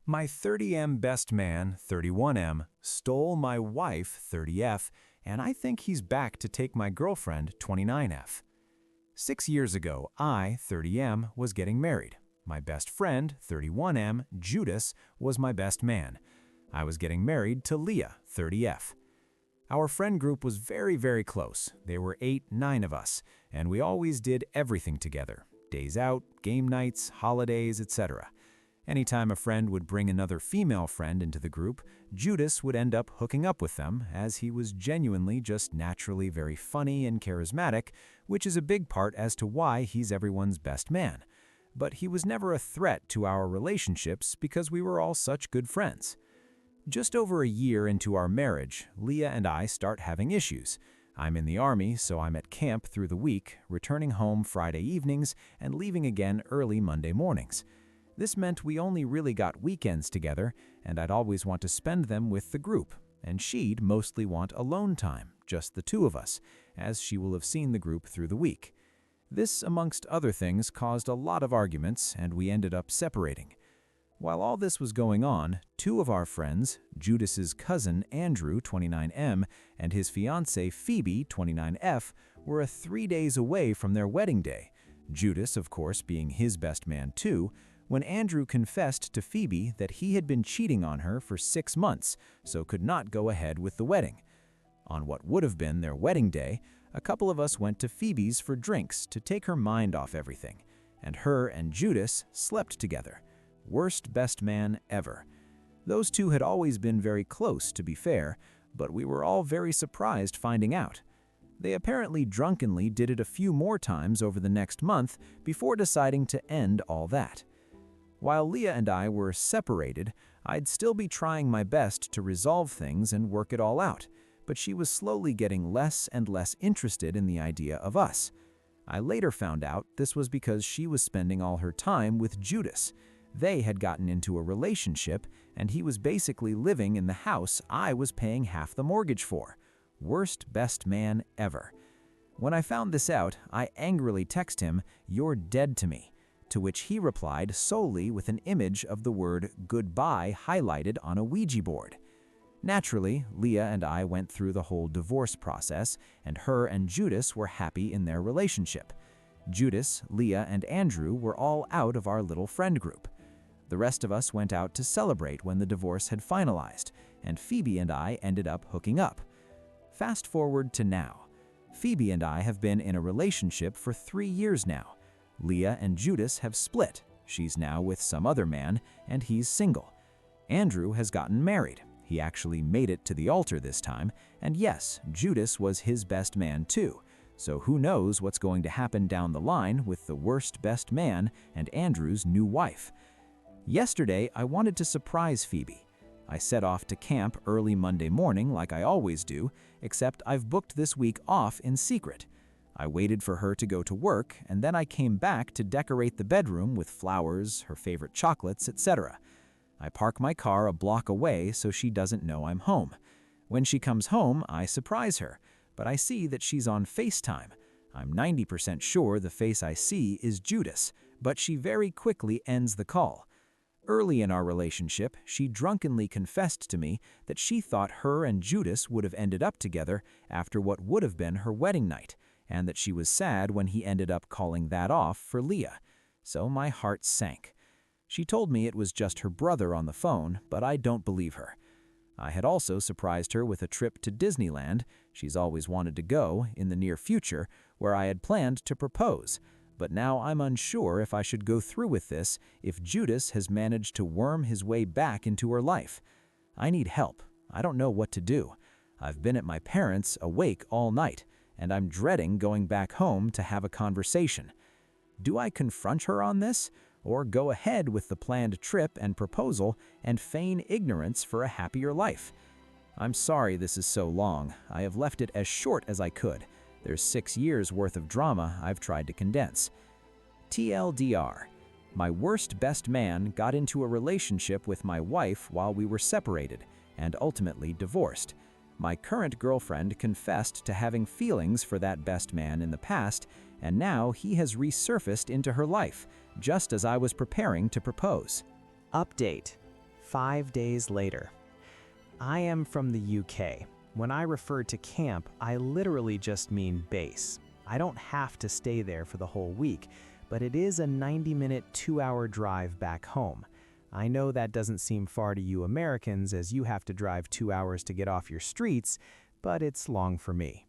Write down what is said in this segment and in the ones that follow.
My 30M best man, 31M, stole my wife, 30F, and I think he's back to take my girlfriend, 29F. 6 years ago, I, 30M, was getting married. My best friend, 31M, Judas, was my best man. I was getting married to Leah, 30F. Our friend group was very close. There were 8-9 of us, and we always did everything together. Days out, game nights, holidays, etc. Anytime a friend would bring another female friend into the group, Judas would end up hooking up with them, as he was genuinely just naturally very funny and charismatic, which is a big part as to why he's everyone's best man. But he was never a threat to our relationships because we were all such good friends. Just over a year into our marriage, Leah and I start having issues. I'm in the Army, so I'm at camp through the week, returning home Friday evenings and leaving again early Monday mornings. This meant we only really got weekends together, and I'd always want to spend them with the group, and she'd mostly want alone time, just the two of us, as she will have seen the group through the week. This, amongst other things, caused a lot of arguments, and we ended up separating. While all this was going on, two of our friends, Judas's cousin Andrew, 29M, and his fiancée Phoebe, 29F, were 3 days away from their wedding day, Judas, of course, being his best man too, when Andrew confessed to Phoebe that he had been cheating on her for 6 months, so could not go ahead with the wedding. On what would have been their wedding day, a couple of us went to Phoebe's for drinks to take her mind off everything, and her and Judas slept together. Worst best man ever. Those two had always been very close, to be fair, but we were all very surprised finding out. They apparently drunkenly did it a few more times over the next month before deciding to end all that. While Leah and I were separated, I'd still be trying my best to resolve things and work it all out, but she was slowly getting less and less interested in the idea of us. I later found out this was because she was spending all her time with Judas. They had gotten into a relationship, and he was basically living in the house I was paying half the mortgage for. Worst best man ever. When I found this out, I angrily texted him, "You're dead to me," to which he replied solely with an image of the word goodbye highlighted on a Ouija board. Naturally, Leah and I went through the whole divorce process, and her and Judas were happy in their relationship. Judas, Leah, and Andrew were all out of our little friend group. The rest of us went out to celebrate when the divorce had finalized, and Phoebe and I ended up hooking up. Fast forward to now. Phoebe and I have been in a relationship for 3 years now. Leah and Judas have split. She's now with some other man, and he's single. Andrew has gotten married. He actually made it to the altar this time, and yes, Judas was his best man too. So who knows what's going to happen down the line with the worst best man and Andrew's new wife. Yesterday, I wanted to surprise Phoebe. I set off to camp early Monday morning like I always do, except I've booked this week off in secret. I waited for her to go to work, and then I came back to decorate the bedroom with flowers, her favorite chocolates, etc. I park my car a block away so she doesn't know I'm home. When she comes home, I surprise her, but I see that she's on FaceTime. I'm 90% sure the face I see is Judas, but she very quickly ends the call. Early in our relationship, she drunkenly confessed to me that she thought her and Judas would have ended up together after what would have been her wedding night, and that she was sad when he ended up calling that off for Leah. So my heart sank. She told me it was just her brother on the phone, but I don't believe her. I had also surprised her with a trip to Disneyland, she's always wanted to go, in the near future, where I had planned to propose. But now I'm unsure if I should go through with this if Judas has managed to worm his way back into her life. I need help. I don't know what to do. I've been at my parents' awake all night, and I'm dreading going back home to have a conversation. Do I confront her on this, or go ahead with the planned trip and proposal and feign ignorance for a happier life? I'm sorry this is so long. I have left it as short as I could. There's 6 years worth of drama I've tried to condense. TLDR. My worst best man got into a relationship with my wife while we were separated and ultimately divorced. My current girlfriend confessed to having feelings for that best man in the past, and now he has resurfaced into her life, just as I was preparing to propose. Update. 5 days later. I am from the UK. When I refer to camp, I literally just mean base. I don't have to stay there for the whole week, but it is a 90-minute, 2-hour drive back home. I know that doesn't seem far to you Americans, as you have to drive 2 hours to get off your streets, but it's long for me.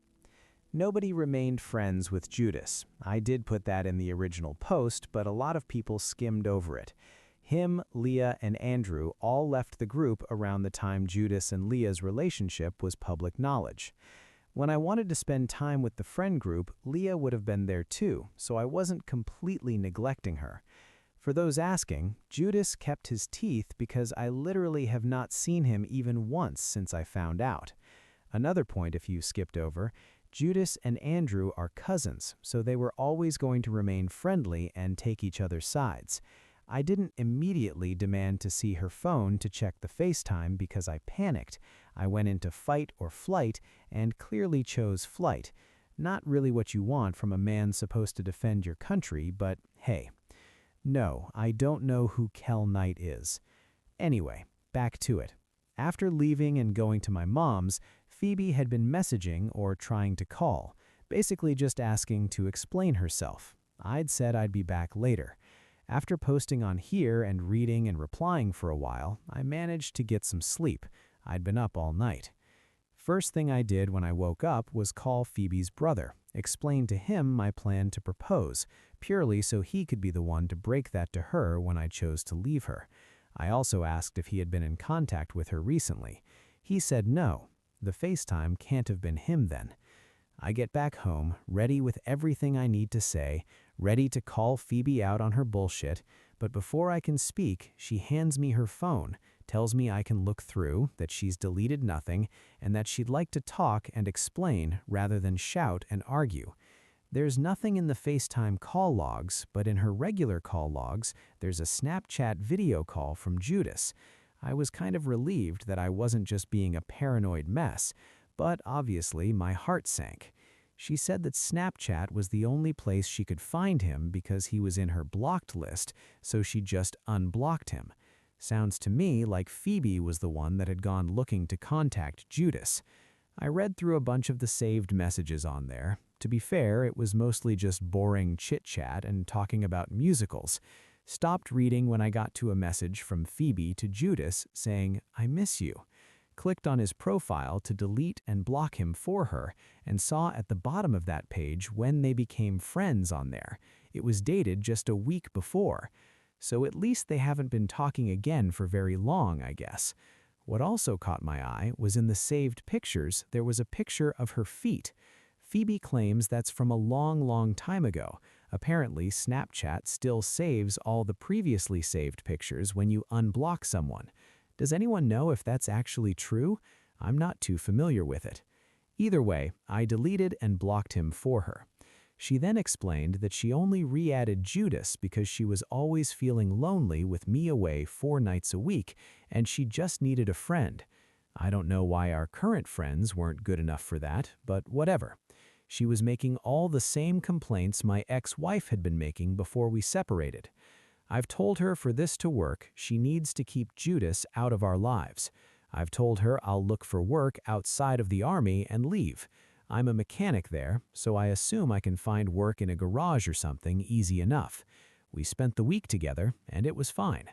Nobody remained friends with Judas. I did put that in the original post, but a lot of people skimmed over it. Him, Leah, and Andrew all left the group around the time Judas and Leah's relationship was public knowledge. When I wanted to spend time with the friend group, Leah would have been there too, so I wasn't completely neglecting her. For those asking, Judas kept his teeth because I literally have not seen him even once since I found out. Another point if you skipped over, Judas and Andrew are cousins, so they were always going to remain friendly and take each other's sides. I didn't immediately demand to see her phone to check the FaceTime because I panicked. I went into fight or flight and clearly chose flight. Not really what you want from a man supposed to defend your country, but hey. No, I don't know who Qley is. Anyway, back to it. After leaving and going to my mom's, Phoebe had been messaging or trying to call, basically just asking to explain herself. I'd said I'd be back later. After posting on here and reading and replying for a while, I managed to get some sleep. I'd been up all night. First thing I did when I woke up was call Phoebe's brother, explain to him my plan to propose, purely so he could be the one to break that to her when I chose to leave her. I also asked if he had been in contact with her recently. He said no. The FaceTime can't have been him then. I get back home, ready with everything I need to say, ready to call Phoebe out on her bullshit, but before I can speak, she hands me her phone, tells me I can look through, that she's deleted nothing, and that she'd like to talk and explain rather than shout and argue. There's nothing in the FaceTime call logs, but in her regular call logs, there's a Snapchat video call from Judas. I was kind of relieved that I wasn't just being a paranoid mess, but obviously my heart sank. She said that Snapchat was the only place she could find him because he was in her blocked list, so she just unblocked him. Sounds to me like Phoebe was the one that had gone looking to contact Judas. I read through a bunch of the saved messages on there. To be fair, it was mostly just boring chit-chat and talking about musicals. Stopped reading when I got to a message from Phoebe to Judas saying, "I miss you." Clicked on his profile to delete and block him for her, and saw at the bottom of that page when they became friends on there. It was dated just a week before. So at least they haven't been talking again for very long, I guess. What also caught my eye was in the saved pictures, there was a picture of her feet. Phoebe claims that's from a long time ago. Apparently, Snapchat still saves all the previously saved pictures when you unblock someone. Does anyone know if that's actually true? I'm not too familiar with it. Either way, I deleted and blocked him for her. She then explained that she only re-added Judas because she was always feeling lonely with me away 4 nights a week, and she just needed a friend. I don't know why our current friends weren't good enough for that, but whatever. She was making all the same complaints my ex-wife had been making before we separated. I've told her for this to work, she needs to keep Judas out of our lives. I've told her I'll look for work outside of the army and leave. I'm a mechanic there, so I assume I can find work in a garage or something easy enough. We spent the week together, and it was fine.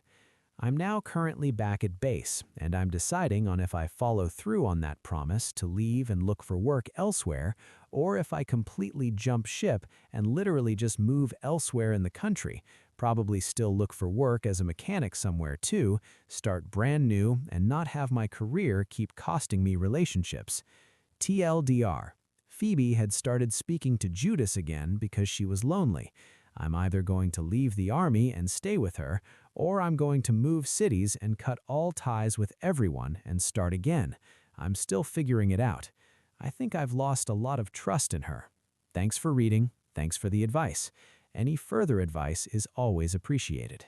I'm now currently back at base, and I'm deciding on if I follow through on that promise to leave and look for work elsewhere, or if I completely jump ship and literally just move elsewhere in the country, probably still look for work as a mechanic somewhere too, start brand new, and not have my career keep costing me relationships. TLDR. Phoebe had started speaking to Judas again because she was lonely. I'm either going to leave the army and stay with her, or I'm going to move cities and cut all ties with everyone and start again. I'm still figuring it out. I think I've lost a lot of trust in her. Thanks for reading. Thanks for the advice. Any further advice is always appreciated.